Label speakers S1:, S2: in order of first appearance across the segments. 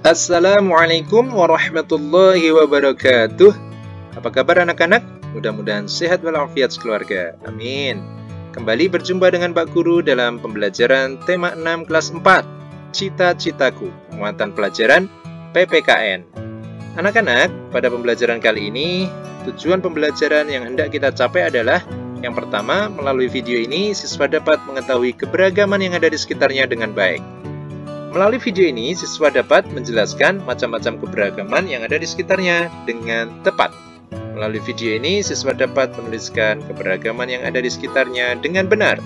S1: Assalamualaikum warahmatullahi wabarakatuh. Apa kabar anak-anak? Mudah-mudahan sehat walafiat sekeluarga. Amin. Kembali berjumpa dengan Pak Guru dalam pembelajaran tema 6 kelas 4, Cita-citaku, penguatan pelajaran PPKN. Anak-anak, pada pembelajaran kali ini, tujuan pembelajaran yang hendak kita capai adalah yang pertama, melalui video ini siswa dapat mengetahui keberagaman yang ada di sekitarnya dengan baik. Melalui video ini, siswa dapat menjelaskan macam-macam keberagaman yang ada di sekitarnya dengan tepat. Melalui video ini, siswa dapat menuliskan keberagaman yang ada di sekitarnya dengan benar.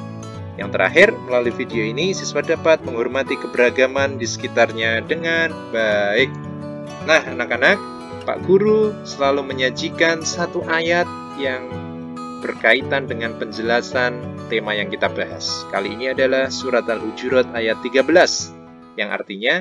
S1: Yang terakhir, melalui video ini, siswa dapat menghormati keberagaman di sekitarnya dengan baik. Nah, anak-anak, Pak Guru selalu menyajikan satu ayat yang berkaitan dengan penjelasan tema yang kita bahas. Kali ini adalah surat Al-Hujurat ayat 13. Yang artinya,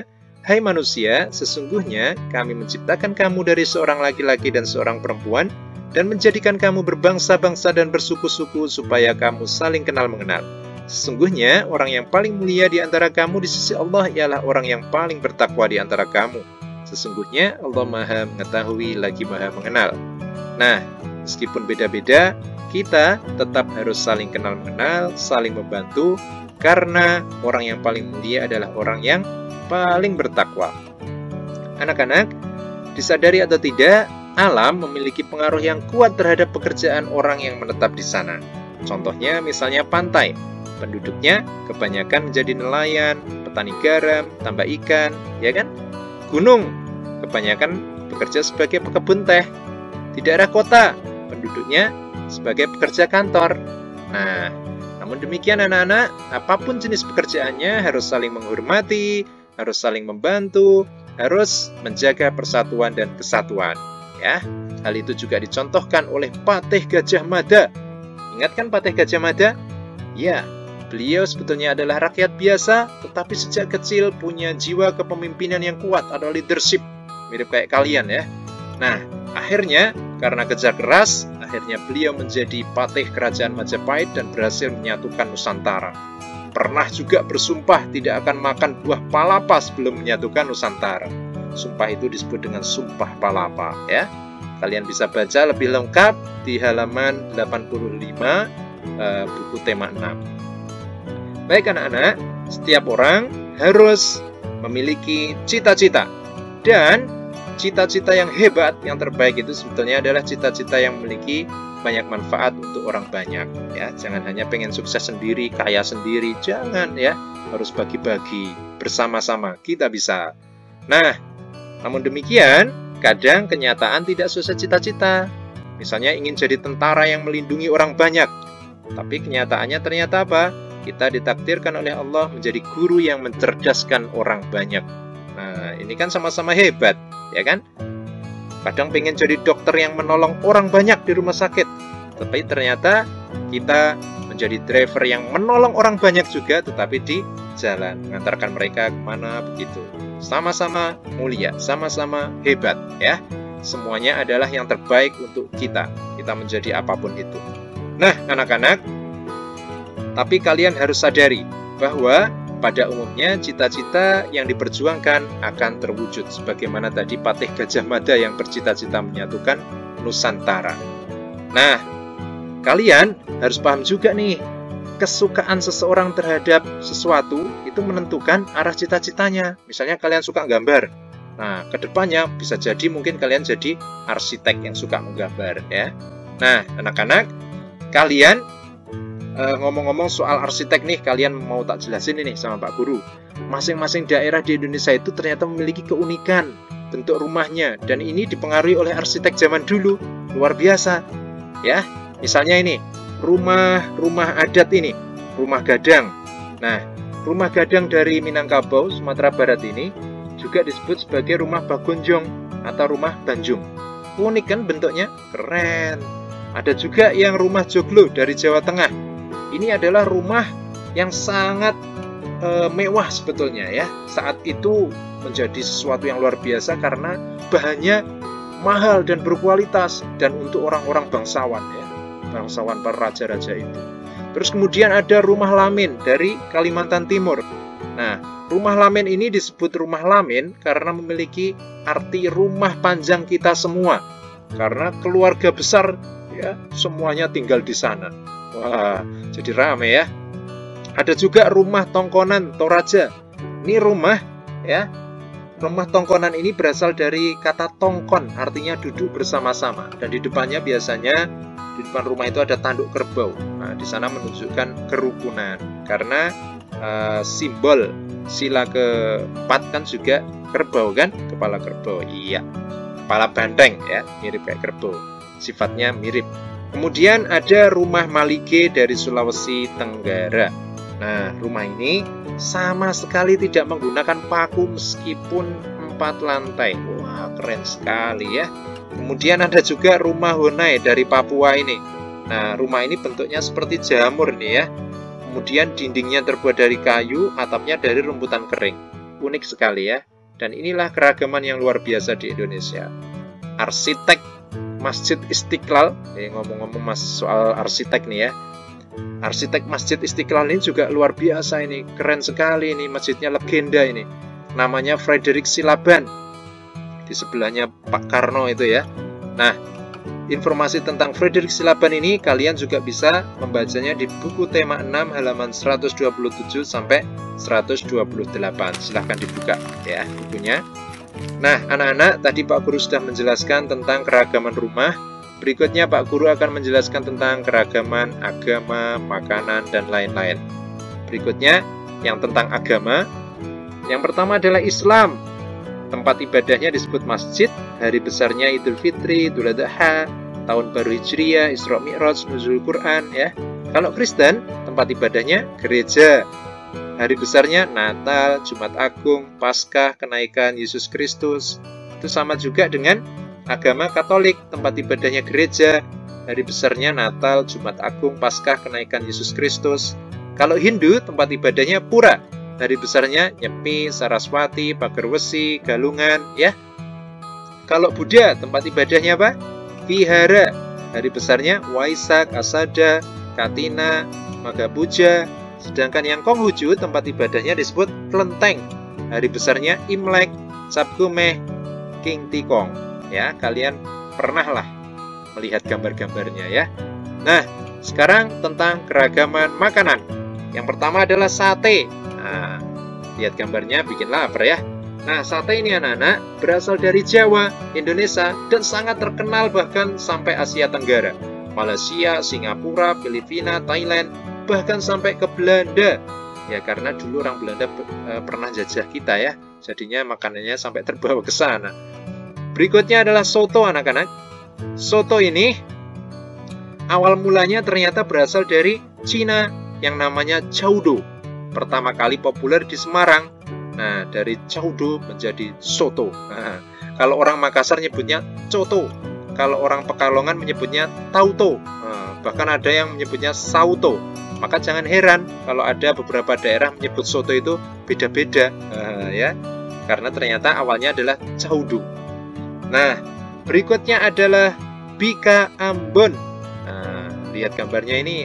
S1: hai manusia, sesungguhnya kami menciptakan kamu dari seorang laki-laki dan seorang perempuan, dan menjadikan kamu berbangsa-bangsa dan bersuku-suku supaya kamu saling kenal mengenal. Sesungguhnya, orang yang paling mulia di antara kamu di sisi Allah ialah orang yang paling bertakwa di antara kamu. Sesungguhnya, Allah Maha Mengetahui lagi Maha Mengenal. Nah, meskipun beda-beda, kita tetap harus saling kenal mengenal, saling membantu, karena orang yang paling mulia adalah orang yang paling bertakwa. Anak-anak, disadari atau tidak, alam memiliki pengaruh yang kuat terhadap pekerjaan orang yang menetap di sana. Contohnya misalnya pantai. Penduduknya kebanyakan menjadi nelayan, petani garam, tambak ikan, ya kan? Gunung, kebanyakan bekerja sebagai pekebun teh. Di daerah kota, penduduknya sebagai pekerja kantor. Nah, namun demikian anak-anak, apapun jenis pekerjaannya harus saling menghormati, harus saling membantu, harus menjaga persatuan dan kesatuan. Ya, hal itu juga dicontohkan oleh Patih Gajah Mada. Ingat kan Patih Gajah Mada? Ya, beliau sebetulnya adalah rakyat biasa, tetapi sejak kecil punya jiwa kepemimpinan yang kuat atau leadership, mirip kayak kalian ya. Nah, akhirnya karena kerja keras, akhirnya beliau menjadi patih kerajaan Majapahit dan berhasil menyatukan Nusantara. Pernah juga bersumpah tidak akan makan buah palapa sebelum menyatukan Nusantara. Sumpah itu disebut dengan Sumpah Palapa ya. Kalian bisa baca lebih lengkap di halaman 85 buku tema 6. Baik anak-anak, setiap orang harus memiliki cita-cita. Dan cita-cita yang hebat, yang terbaik itu sebetulnya adalah cita-cita yang memiliki banyak manfaat untuk orang banyak. Ya, jangan hanya pengen sukses sendiri, kaya sendiri, jangan ya. Harus bagi-bagi, bersama-sama kita bisa. Nah, namun demikian, kadang kenyataan tidak sesuai cita-cita. Misalnya ingin jadi tentara yang melindungi orang banyak, tapi kenyataannya ternyata apa? Kita ditakdirkan oleh Allah menjadi guru yang mencerdaskan orang banyak. Nah, ini kan sama-sama hebat, ya kan? Kadang pengen jadi dokter yang menolong orang banyak di rumah sakit, tapi ternyata kita menjadi driver yang menolong orang banyak juga, tetapi di jalan, mengantarkan mereka kemana begitu. Sama-sama mulia, sama-sama hebat, ya. Semuanya adalah yang terbaik untuk kita menjadi apapun itu. Nah, anak-anak, tapi kalian harus sadari bahwa pada umumnya, cita-cita yang diperjuangkan akan terwujud. Sebagaimana tadi Patih Gajah Mada yang bercita-cita menyatukan Nusantara. Nah, kalian harus paham juga nih, kesukaan seseorang terhadap sesuatu itu menentukan arah cita-citanya. Misalnya kalian suka gambar. Nah, kedepannya bisa jadi mungkin kalian jadi arsitek yang suka menggambar. Ya. Nah, anak-anak, kalian ngomong-ngomong soal arsitek nih, kalian mau tak jelasin ini sama Pak Guru. Masing-masing daerah di Indonesia itu ternyata memiliki keunikan bentuk rumahnya, dan ini dipengaruhi oleh arsitek zaman dulu, luar biasa. Ya, misalnya ini rumah adat ini, rumah gadang. Nah, rumah gadang dari Minangkabau, Sumatera Barat ini juga disebut sebagai rumah Bagonjong atau rumah Banjung. Unik kan bentuknya? Keren. Ada juga yang rumah Joglo dari Jawa Tengah. Ini adalah rumah yang sangat mewah sebetulnya ya. Saat itu menjadi sesuatu yang luar biasa karena bahannya mahal dan berkualitas, dan untuk orang-orang bangsawan ya. Bangsawan para raja-raja itu. Terus kemudian ada rumah Lamin dari Kalimantan Timur. Nah, rumah lamin ini disebut rumah lamin karena memiliki arti rumah panjang kita semua. Karena keluarga besar ya semuanya tinggal di sana. Wah, jadi rame ya. Ada juga rumah tongkonan Toraja. Ini rumah ya. Rumah tongkonan ini berasal dari kata tongkon, artinya duduk bersama-sama. Dan di depannya biasanya di depan rumah itu ada tanduk kerbau. Nah, di sana menunjukkan kerukunan. Karena simbol sila keempat kan juga kerbau kan, kepala kerbau. Iya, kepala banteng ya, mirip kayak kerbau. Sifatnya mirip. Kemudian ada rumah Malige dari Sulawesi Tenggara. Nah, rumah ini sama sekali tidak menggunakan paku meskipun 4 lantai. Wah, keren sekali ya. Kemudian ada juga rumah Honai dari Papua ini. Nah, rumah ini bentuknya seperti jamur nih ya. Kemudian dindingnya terbuat dari kayu, atapnya dari rumputan kering. Unik sekali ya. Dan inilah keragaman yang luar biasa di Indonesia. Arsitek Masjid Istiqlal, ngomong-ngomong soal arsitek nih ya. Arsitek Masjid Istiqlal ini juga luar biasa ini, keren sekali ini, masjidnya legenda ini. Namanya Frederick Silaban. Di sebelahnya Pak Karno itu ya. Nah, informasi tentang Frederick Silaban ini kalian juga bisa membacanya di buku tema 6 halaman 127 sampai 128. Silahkan dibuka ya bukunya. Nah, anak-anak, tadi Pak Guru sudah menjelaskan tentang keragaman rumah. Berikutnya Pak Guru akan menjelaskan tentang keragaman agama, makanan, dan lain-lain. Berikutnya, yang tentang agama. Yang pertama adalah Islam. Tempat ibadahnya disebut masjid, hari besarnya Idul Fitri, Idul Adha, tahun baru Hijriah, Isra Mi'raj, Nuzul Quran ya. Kalau Kristen, tempat ibadahnya gereja. Hari besarnya Natal, Jumat Agung, Paskah, kenaikan Yesus Kristus. Itu sama juga dengan agama Katolik, tempat ibadahnya gereja. Hari besarnya Natal, Jumat Agung, Paskah, kenaikan Yesus Kristus. Kalau Hindu, tempat ibadahnya pura. Hari besarnya Nyepi, Saraswati, Pagar Wesi, Galungan ya. Kalau Buddha, tempat ibadahnya apa? Vihara. Hari besarnya Waisak, Asada, Katina, Magapuja. Sedangkan yang Konghucu, tempat ibadahnya disebut Kelenteng. Hari besarnya Imlek, Cap Gomeh, King Tikong. Ya, kalian pernah lah melihat gambar-gambarnya ya. Nah, sekarang tentang keragaman makanan. Yang pertama adalah sate. Nah, lihat gambarnya bikin lapar ya. Nah, sate ini anak-anak berasal dari Jawa, Indonesia, dan sangat terkenal bahkan sampai Asia Tenggara. Malaysia, Singapura, Filipina, Thailand, bahkan sampai ke Belanda. Ya, karena dulu orang Belanda pernah jajah kita ya. Jadinya makanannya sampai terbawa ke sana. Berikutnya adalah soto anak-anak. Soto ini awal mulanya ternyata berasal dari Cina yang namanya Chowdo. Pertama kali populer di Semarang. Nah, dari Chowdo menjadi soto. Nah, kalau orang Makassar nyebutnya coto. Kalau orang Pekalongan menyebutnya tauto. Nah, bahkan ada yang menyebutnya sauto. Maka jangan heran kalau ada beberapa daerah menyebut soto itu beda-beda ya. Karena ternyata awalnya adalah Chowdo. Nah, berikutnya adalah Bika Ambon. Nah, lihat gambarnya ini.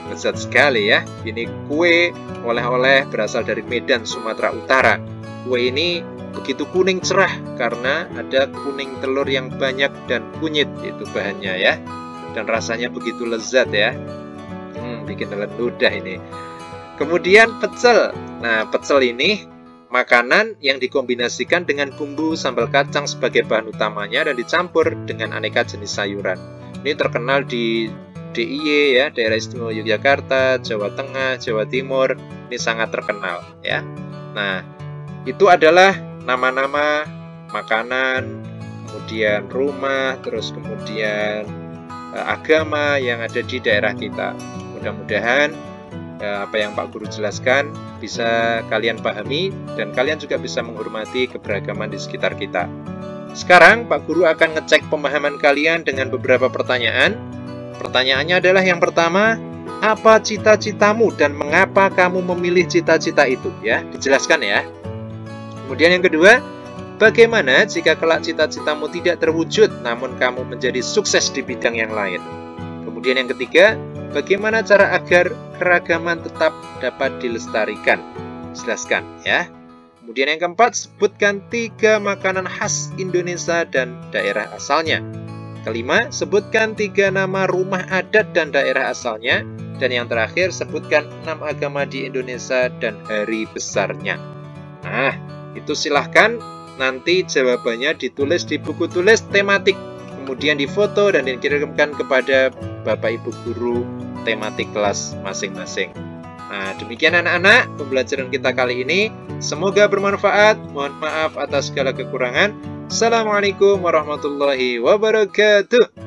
S1: Lezat sekali ya. Ini kue oleh-oleh berasal dari Medan, Sumatera Utara. Kue ini begitu kuning cerah karena ada kuning telur yang banyak dan kunyit itu bahannya ya. Dan rasanya begitu lezat ya. Bikin telan ludah ini. Kemudian pecel. Nah, pecel ini makanan yang dikombinasikan dengan bumbu sambal kacang sebagai bahan utamanya dan dicampur dengan aneka jenis sayuran. Ini terkenal di DIY ya, Daerah Istimewa Yogyakarta, Jawa Tengah, Jawa Timur. Ini sangat terkenal ya. Nah, itu adalah nama-nama makanan, kemudian rumah, terus kemudian agama yang ada di daerah kita. Mudah-mudahan apa yang Pak Guru jelaskan bisa kalian pahami dan kalian juga bisa menghormati keberagaman di sekitar kita. Sekarang Pak Guru akan ngecek pemahaman kalian dengan beberapa pertanyaan. Pertanyaannya adalah yang pertama, apa cita-citamu dan mengapa kamu memilih cita-cita itu? Ya, dijelaskan ya. Kemudian yang kedua, bagaimana jika kelak cita-citamu tidak terwujud namun kamu menjadi sukses di bidang yang lain? Kemudian yang ketiga, bagaimana cara agar keragaman tetap dapat dilestarikan? Jelaskan ya. Kemudian yang keempat, sebutkan 3 makanan khas Indonesia dan daerah asalnya. Kelima, sebutkan 3 nama rumah adat dan daerah asalnya. Dan yang terakhir, sebutkan 6 agama di Indonesia dan hari besarnya. Nah, itu silahkan nanti jawabannya ditulis di buku tulis tematik. Kemudian difoto dan dikirimkan kepada Bapak Ibu Guru tematik kelas masing-masing. Nah, demikian anak-anak pembelajaran kita kali ini. Semoga bermanfaat. Mohon maaf atas segala kekurangan. Assalamualaikum warahmatullahi wabarakatuh.